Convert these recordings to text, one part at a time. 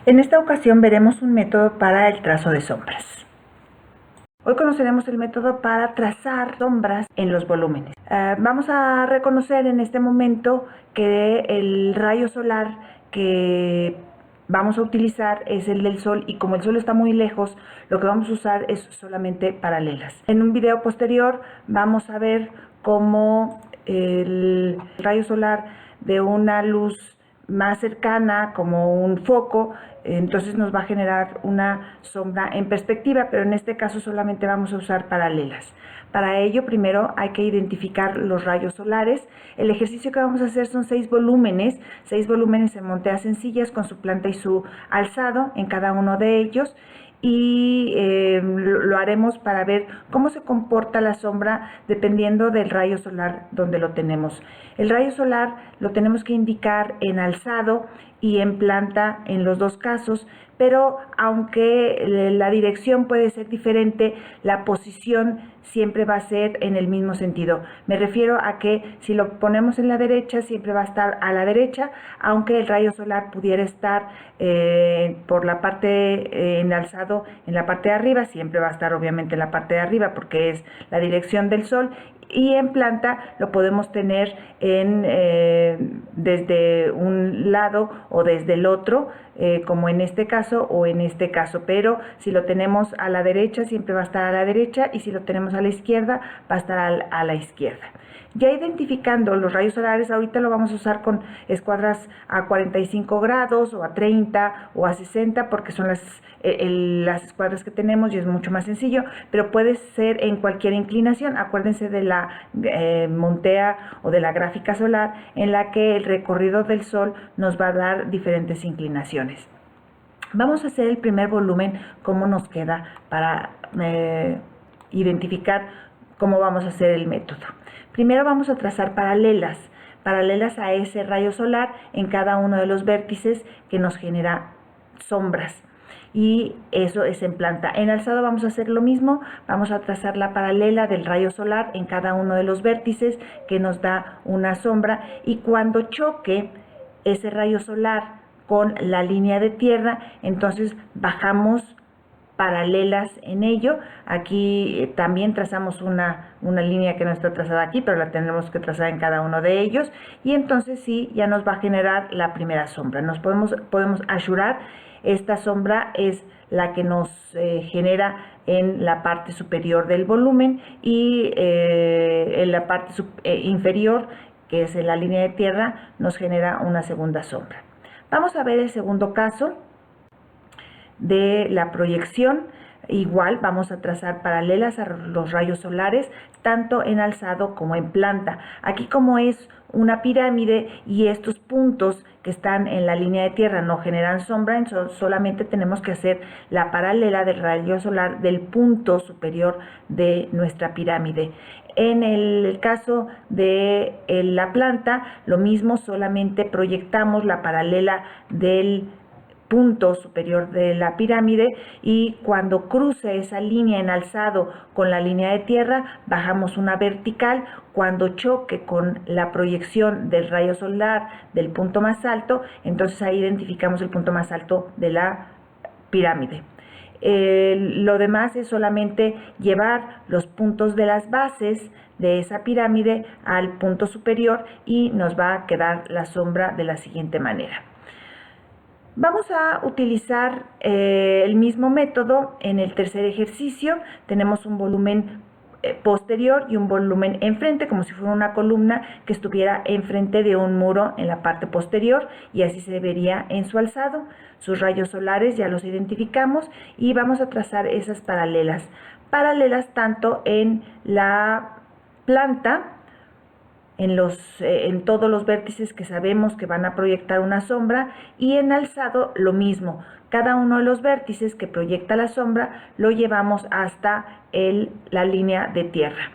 En esta ocasión veremos un método para el trazo de sombras. Hoy conoceremos el método para trazar sombras en los volúmenes. Vamos a reconocer en este momento que el rayo solar que vamos a utilizar es el del sol, y como el sol está muy lejos, lo que vamos a usar es solamente paralelas. En un video posterior vamos a ver cómo el rayo solar de una luz más cercana, como un foco, entonces nos va a generar una sombra en perspectiva, pero en este caso solamente vamos a usar paralelas. Para ello, primero hay que identificar los rayos solares. El ejercicio que vamos a hacer son 6 volúmenes en monteas sencillas con su planta y su alzado en cada uno de ellos, y lo haremos para ver cómo se comporta la sombra dependiendo del rayo solar donde lo tenemos. El rayo solar lo tenemos que indicar en alzado y en planta en los dos casos, pero aunque la dirección puede ser diferente, la posición siempre va a ser en el mismo sentido. Me refiero a que si lo ponemos en la derecha, siempre va a estar a la derecha, aunque el rayo solar pudiera estar por la parte en alzado, en la parte de arriba, siempre va a estar obviamente en la parte de arriba porque es la dirección del sol. Y en planta lo podemos tener desde un lado o desde el otro, como en este caso o en este caso, pero si lo tenemos a la derecha siempre va a estar a la derecha, y si lo tenemos a la izquierda va a estar a la izquierda. Ya identificando los rayos solares, ahorita lo vamos a usar con escuadras a 45 grados o a 30 o a 60 porque son las escuadras que tenemos y es mucho más sencillo, pero puede ser en cualquier inclinación. Acuérdense de la montea o de la gráfica solar en la que el recorrido del sol nos va a dar diferentes inclinaciones. Vamos a hacer el primer volumen, cómo nos queda, para identificar cómo vamos a hacer el método. Primero vamos a trazar paralelas a ese rayo solar en cada uno de los vértices que nos genera sombras, y eso es en planta. En alzado vamos a hacer lo mismo, vamos a trazar la paralela del rayo solar en cada uno de los vértices que nos da una sombra, y cuando choque ese rayo solar con la línea de tierra, entonces bajamos paralelas en ello. Aquí también trazamos una línea que no está trazada aquí, pero la tenemos que trazar en cada uno de ellos, y entonces sí, ya nos va a generar la primera sombra. Nos podemos asegurar, esta sombra es la que nos genera en la parte superior del volumen, y en la parte inferior, que es en la línea de tierra, nos genera una segunda sombra. Vamos a ver el segundo caso de la proyección. Igual vamos a trazar paralelas a los rayos solares, tanto en alzado como en planta. Aquí, como es una pirámide y estos puntos que están en la línea de tierra no generan sombra, solamente tenemos que hacer la paralela del rayo solar del punto superior de nuestra pirámide. En el caso de la planta, lo mismo, solamente proyectamos la paralela del punto superior de la pirámide, y cuando cruce esa línea en alzado con la línea de tierra, bajamos una vertical. Cuando choque con la proyección del rayo solar del punto más alto, entonces ahí identificamos el punto más alto de la pirámide. Lo demás es solamente llevar los puntos de las bases de esa pirámide al punto superior, y nos va a quedar la sombra de la siguiente manera. Vamos a utilizar el mismo método en el tercer ejercicio. Tenemos un volumen posterior y un volumen enfrente, como si fuera una columna que estuviera enfrente de un muro en la parte posterior, y así se vería en su alzado. Sus rayos solares ya los identificamos, y vamos a trazar esas paralelas tanto en la planta, en todos los vértices que sabemos que van a proyectar una sombra, y en alzado lo mismo. Cada uno de los vértices que proyecta la sombra lo llevamos hasta la línea de tierra.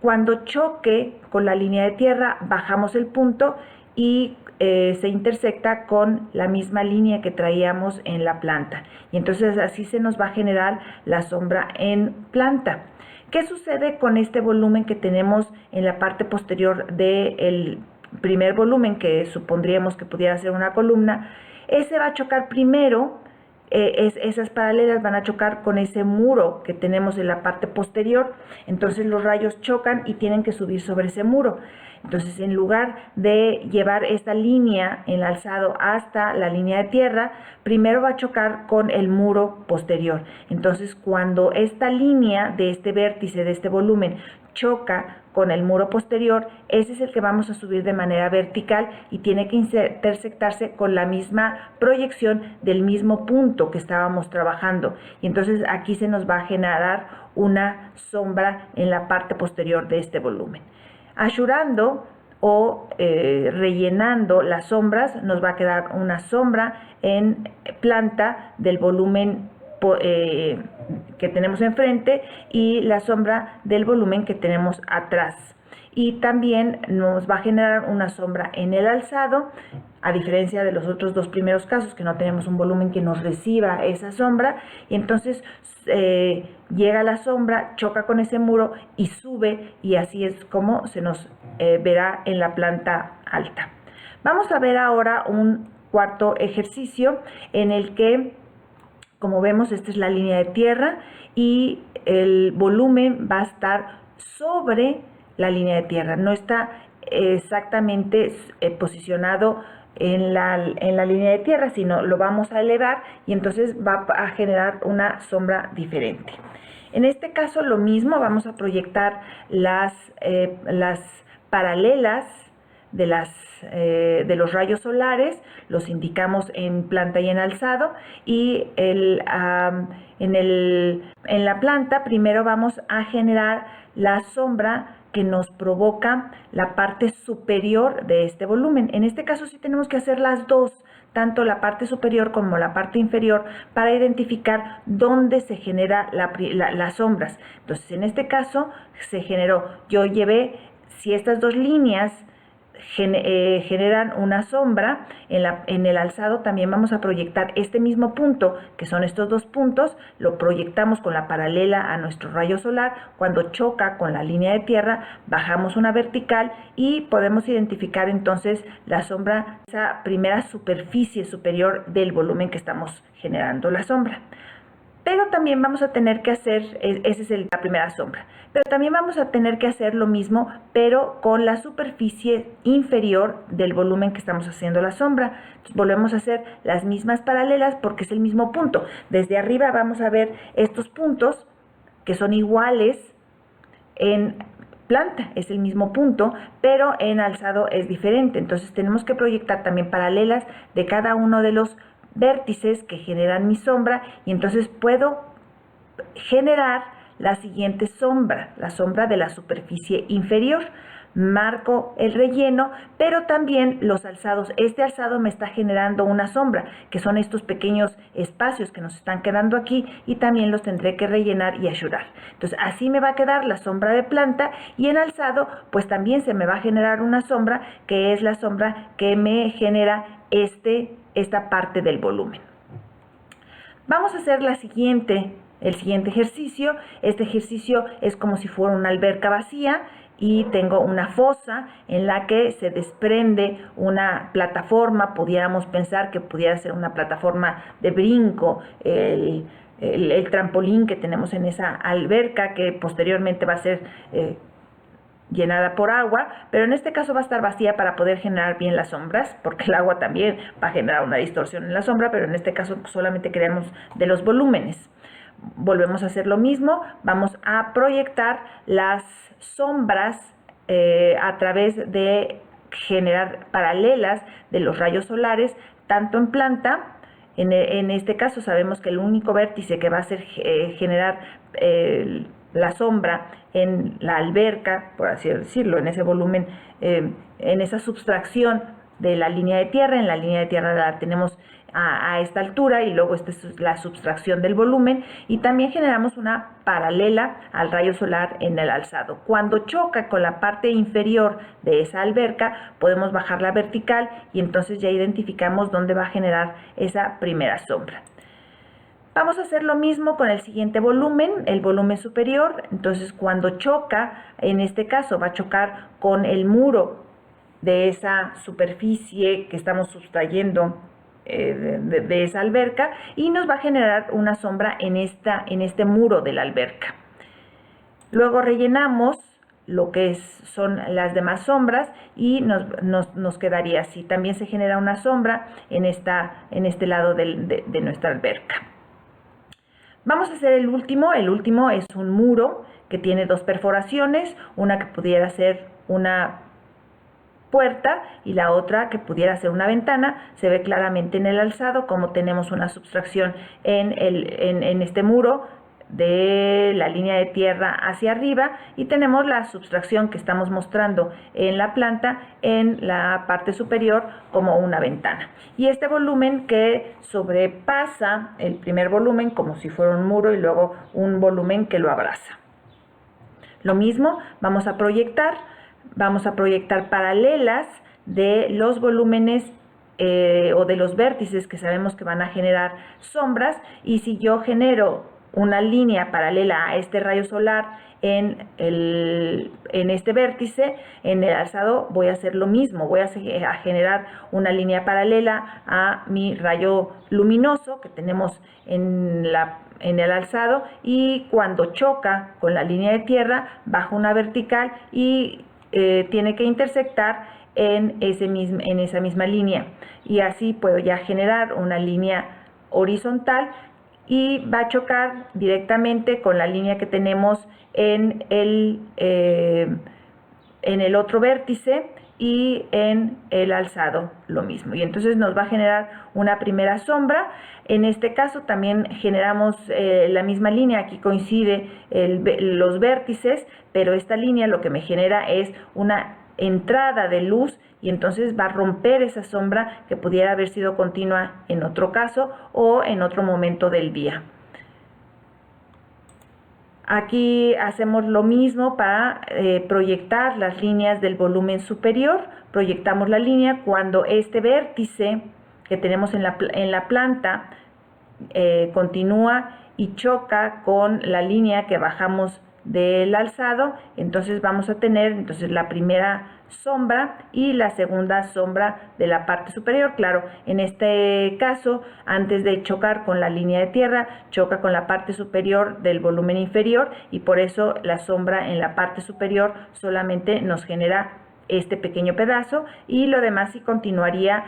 Cuando choque con la línea de tierra, bajamos el punto y se intersecta con la misma línea que traíamos en la planta, y entonces así se nos va a generar la sombra en planta. ¿Qué sucede con este volumen que tenemos en la parte posterior del primer volumen, que supondríamos que pudiera ser una columna? Ese va a chocar primero esas paralelas van a chocar con ese muro que tenemos en la parte posterior. Entonces los rayos chocan y tienen que subir sobre ese muro. Entonces, en lugar de llevar esta línea en el alzado hasta la línea de tierra, primero va a chocar con el muro posterior. Entonces, cuando esta línea de este vértice, de este volumen, choca con el muro posterior, ese es el que vamos a subir de manera vertical y tiene que intersectarse con la misma proyección del mismo punto que estábamos trabajando. Y entonces aquí se nos va a generar una sombra en la parte posterior de este volumen. Ashurando o rellenando las sombras, nos va a quedar una sombra en planta del volumen que tenemos enfrente y la sombra del volumen que tenemos atrás. Y también nos va a generar una sombra en el alzado, a diferencia de los otros dos primeros casos, que no tenemos un volumen que nos reciba esa sombra, y entonces llega la sombra, choca con ese muro y sube, y así es como se nos verá en la planta alta. Vamos a ver ahora un cuarto ejercicio en el que, como vemos, esta es la línea de tierra y el volumen va a estar sobre la línea de tierra, no está exactamente posicionado en la línea de tierra, sino lo vamos a elevar y entonces va a generar una sombra diferente. En este caso lo mismo, vamos a proyectar las paralelas de los rayos solares, los indicamos en planta y en alzado, y en la planta primero vamos a generar la sombra que nos provoca la parte superior de este volumen. En este caso sí tenemos que hacer las dos, tanto la parte superior como la parte inferior, para identificar dónde se genera las sombras. Entonces, en este caso se generó, yo llevé, si estas dos líneas generan una sombra, en el alzado también vamos a proyectar este mismo punto, que son estos dos puntos, lo proyectamos con la paralela a nuestro rayo solar. Cuando choca con la línea de tierra, bajamos una vertical y podemos identificar entonces la sombra, esa primera superficie superior del volumen que estamos generando la sombra. Pero también vamos a tener que hacer, esa es la primera sombra, pero también vamos a tener que hacer lo mismo, pero con la superficie inferior del volumen que estamos haciendo la sombra. Entonces, volvemos a hacer las mismas paralelas porque es el mismo punto. Desde arriba vamos a ver estos puntos que son iguales en planta, es el mismo punto, pero en alzado es diferente. Entonces tenemos que proyectar también paralelas de cada uno de los vértices que generan mi sombra, y entonces puedo generar la siguiente sombra, la sombra de la superficie inferior. Marco el relleno, pero también los alzados. Este alzado me está generando una sombra, que son estos pequeños espacios que nos están quedando aquí, y también los tendré que rellenar y ashurar. Entonces así me va a quedar la sombra de planta, y en alzado pues también se me va a generar una sombra, que es la sombra que me genera esta parte del volumen. Vamos a hacer el siguiente ejercicio. Este ejercicio es como si fuera una alberca vacía y tengo una fosa en la que se desprende una plataforma. Pudiéramos pensar que pudiera ser una plataforma de brinco, el trampolín que tenemos en esa alberca, que posteriormente va a ser llenada por agua, pero en este caso va a estar vacía para poder generar bien las sombras, porque el agua también va a generar una distorsión en la sombra, pero en este caso solamente queremos de los volúmenes. Volvemos a hacer lo mismo, vamos a proyectar las sombras a través de generar paralelas de los rayos solares, tanto en planta. En este caso sabemos que el único vértice que va a hacer generar la sombra en la alberca, por así decirlo, en ese volumen, en esa subtracción de la línea de tierra. En la línea de tierra la tenemos a esta altura, y luego esta es la subtracción del volumen, y también generamos una paralela al rayo solar en el alzado. Cuando choca con la parte inferior de esa alberca, podemos bajar la vertical y entonces ya identificamos dónde va a generar esa primera sombra. Vamos a hacer lo mismo con el siguiente volumen, el volumen superior. Entonces cuando choca, en este caso va a chocar con el muro de esa superficie que estamos sustrayendo de esa alberca y nos va a generar una sombra en este muro de la alberca. Luego rellenamos lo que son las demás sombras y nos quedaría así. También se genera una sombra en este lado de nuestra alberca. Vamos a hacer el último. El último es un muro que tiene dos perforaciones, una que pudiera ser una puerta y la otra que pudiera ser una ventana. Se ve claramente en el alzado como tenemos una subtracción en este muro de la línea de tierra hacia arriba y tenemos la subtracción que estamos mostrando en la planta en la parte superior como una ventana. Y este volumen que sobrepasa el primer volumen como si fuera un muro y luego un volumen que lo abraza. Lo mismo vamos a proyectar paralelas de los volúmenes o de los vértices que sabemos que van a generar sombras, y si yo genero una línea paralela a este rayo solar en este vértice, en el alzado voy a hacer lo mismo, voy a generar una línea paralela a mi rayo luminoso que tenemos en el alzado, y cuando choca con la línea de tierra bajo una vertical y tiene que intersectar en esa misma línea, y así puedo ya generar una línea horizontal y va a chocar directamente con la línea que tenemos en el otro vértice y en el alzado lo mismo, y entonces nos va a generar una primera sombra. En este caso también generamos la misma línea, aquí coincide los vértices, pero esta línea lo que me genera es una entrada de luz y entonces va a romper esa sombra que pudiera haber sido continua en otro caso o en otro momento del día. Aquí hacemos lo mismo para proyectar las líneas del volumen superior. Proyectamos la línea cuando este vértice que tenemos en la planta continúa y choca con la línea que bajamos del alzado, entonces vamos a tener la primera sombra y la segunda sombra de la parte superior. Claro, en este caso, antes de chocar con la línea de tierra, choca con la parte superior del volumen inferior, y por eso la sombra en la parte superior solamente nos genera este pequeño pedazo, y lo demás sí continuaría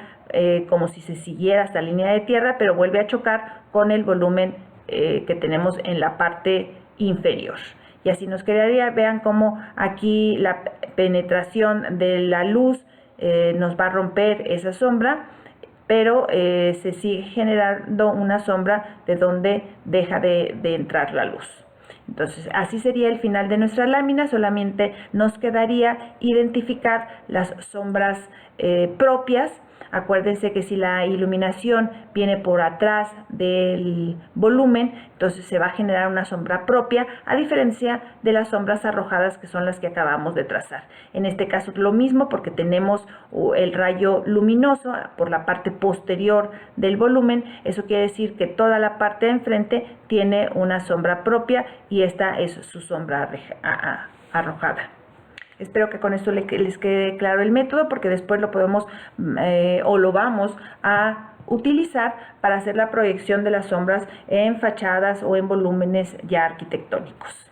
como si se siguiera esta línea de tierra, pero vuelve a chocar con el volumen que tenemos en la parte inferior. Y así nos quedaría. Vean cómo aquí la penetración de la luz nos va a romper esa sombra, pero se sigue generando una sombra de donde deja de entrar la luz. Entonces, así sería el final de nuestra lámina. Solamente nos quedaría identificar las sombras propias. Acuérdense que si la iluminación viene por atrás del volumen, entonces se va a generar una sombra propia, a diferencia de las sombras arrojadas, que son las que acabamos de trazar. En este caso lo mismo, porque tenemos el rayo luminoso por la parte posterior del volumen. Eso quiere decir que toda la parte de enfrente tiene una sombra propia, y esta es su sombra arrojada. Espero que con esto les quede claro el método, porque después lo podemos o lo vamos a utilizar para hacer la proyección de las sombras en fachadas o en volúmenes ya arquitectónicos.